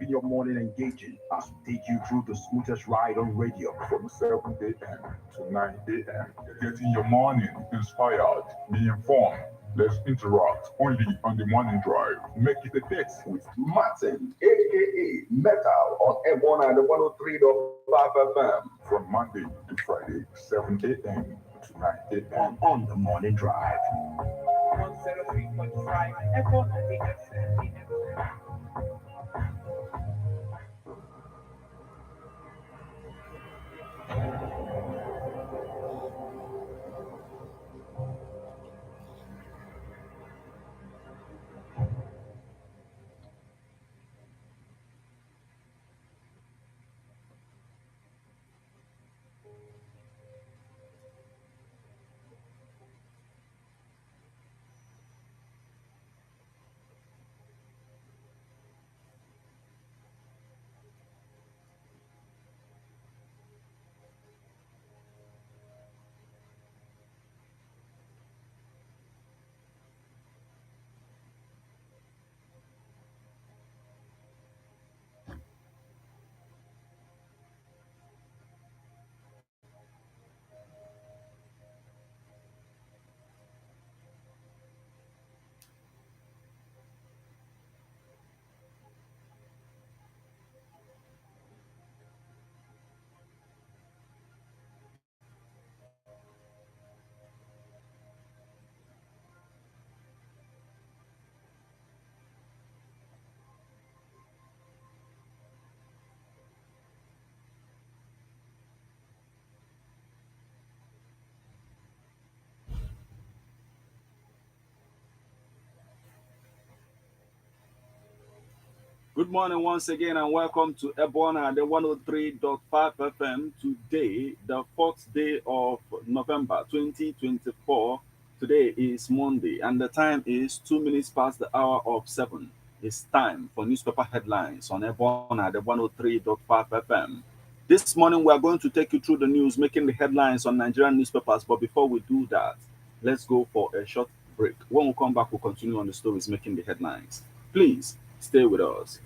keeping your morning engaging as we take you through the smoothest ride on radio from 7 a.m. to 9 a.m. Getting your morning inspired, be informed. Let's interact only on the morning drive. Make it a text with Martin, aka Metal, on M1 and the 103.5 FM from Monday to Friday, 7 a.m. to 9 a.m. on the morning drive. 103.5 EBEONADIFM. Good morning once again and welcome to Ebona, the 103.5 FM. Today, the 4th day of November 2024. Today is Monday and the time is 2 minutes past the hour of 7. It's time for newspaper headlines on Ebona, the 103.5 FM. This morning, we are going to take you through the news making the headlines on Nigerian newspapers. But before we do that, let's go for a short break. When we come back, we'll continue on the stories making the headlines. Please stay with us.